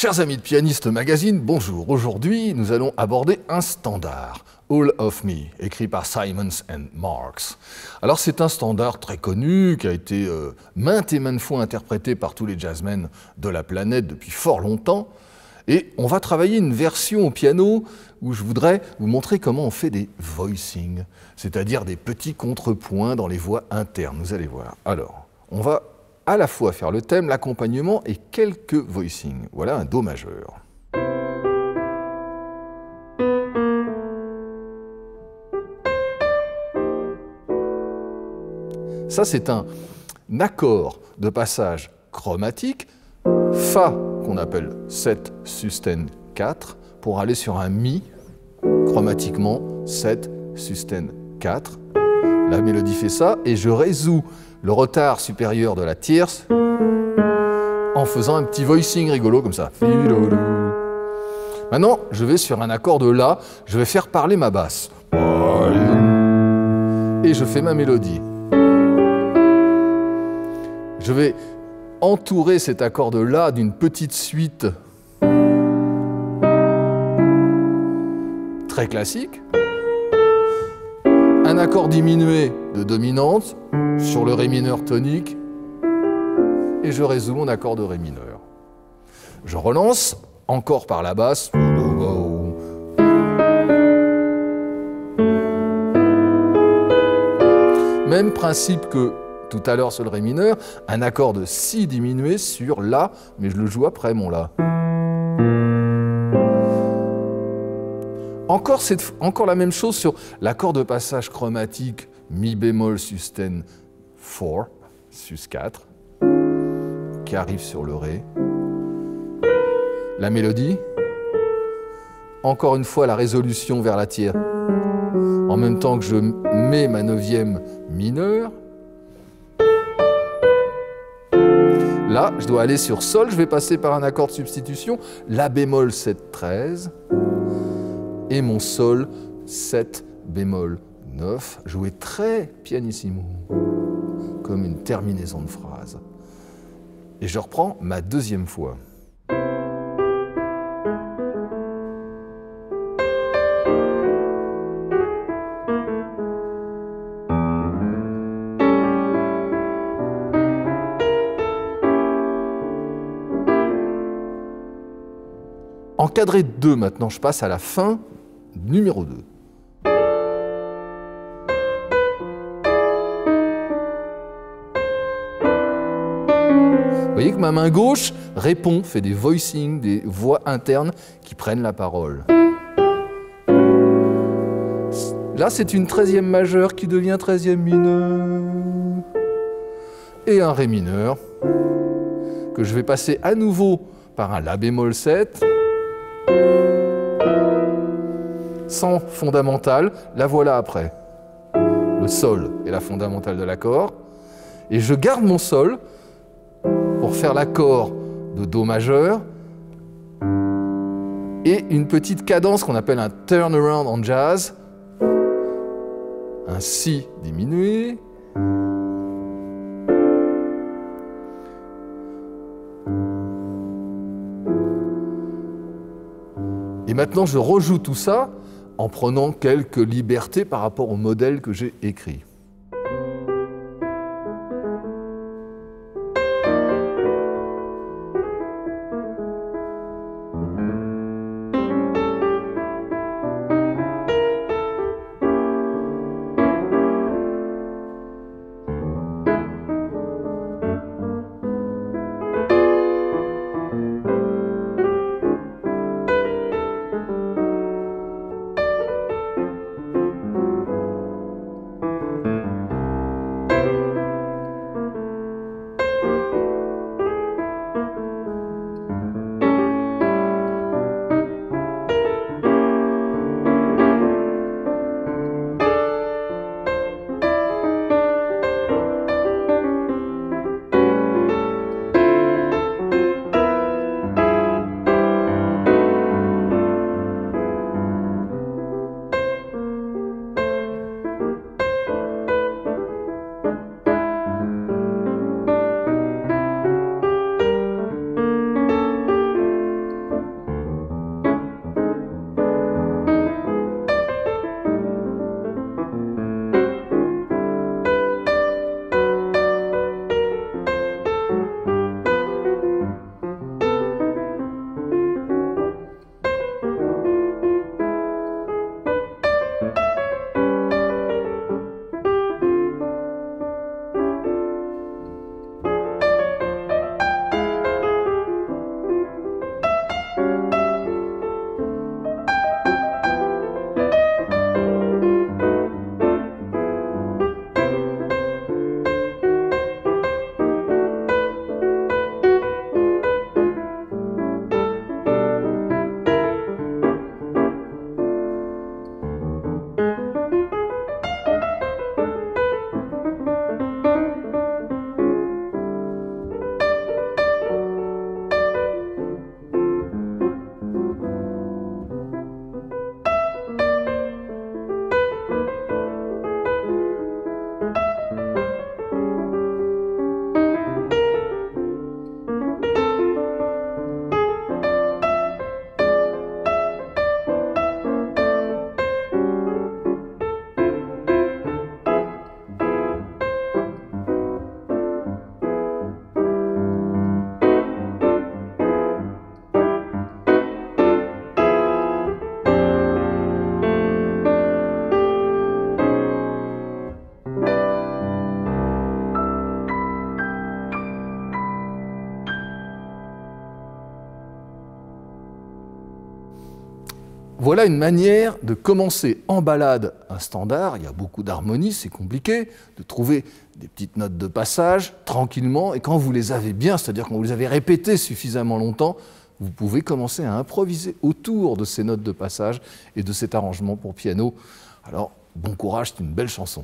Chers amis de Pianiste Magazine, bonjour. Aujourd'hui, nous allons aborder un standard, All of Me, écrit par Simons and Marks. Alors, c'est un standard très connu qui a été maintes et maintes fois interprété par tous les jazzmen de la planète depuis fort longtemps. Et on va travailler une version au piano où je voudrais vous montrer comment on fait des voicings, c'est-à-dire des petits contrepoints dans les voix internes. Vous allez voir. Alors, on va à la fois faire le thème, l'accompagnement et quelques voicings. Voilà un Do majeur. Ça, c'est un accord de passage chromatique, Fa, qu'on appelle 7 sustain 4, pour aller sur un Mi, chromatiquement 7 sustain 4. La mélodie fait ça, et je résous le retard supérieur de la tierce en faisant un petit voicing rigolo comme ça. Maintenant, je vais sur un accord de La, je vais faire parler ma basse. Et je fais ma mélodie. Je vais entourer cet accord de La d'une petite suite très classique. Un accord diminué de dominante sur le Ré mineur tonique et je résous mon accord de Ré mineur. Je relance encore par la basse. Même principe que tout à l'heure sur le Ré mineur, un accord de Si diminué sur La, mais je le joue après mon La. Encore la même chose sur l'accord de passage chromatique Mi bémol sustain 4, sus 4, qui arrive sur le Ré. La mélodie, encore une fois la résolution vers la tierce, en même temps que je mets ma 9e mineure. Là, je dois aller sur Sol, je vais passer par un accord de substitution, La bémol 7, 13, et mon Sol 7 bémol 9, joué très pianissimo, comme une terminaison de phrase. Et je reprends ma deuxième fois. Encadré 2 maintenant, je passe à la fin numéro 2. Vous voyez que ma main gauche répond, fait des voicings, des voix internes qui prennent la parole. Là, c'est une 13e majeure qui devient 13e mineure. Et un Ré mineur que je vais passer à nouveau par un La bémol 7. Sans fondamentale, la voilà après. Le Sol est la fondamentale de l'accord. Et je garde mon Sol pour faire l'accord de Do majeur et une petite cadence qu'on appelle un turnaround en jazz, un Si diminué, et maintenant je rejoue tout ça en prenant quelques libertés par rapport au modèle que j'ai écrit. voilà une manière de commencer en balade un standard. Il y a beaucoup d'harmonies, c'est compliqué, de trouver des petites notes de passage tranquillement, et quand vous les avez bien, c'est-à-dire quand vous les avez répétées suffisamment longtemps, vous pouvez commencer à improviser autour de ces notes de passage et de cet arrangement pour piano. Alors, bon courage, c'est une belle chanson.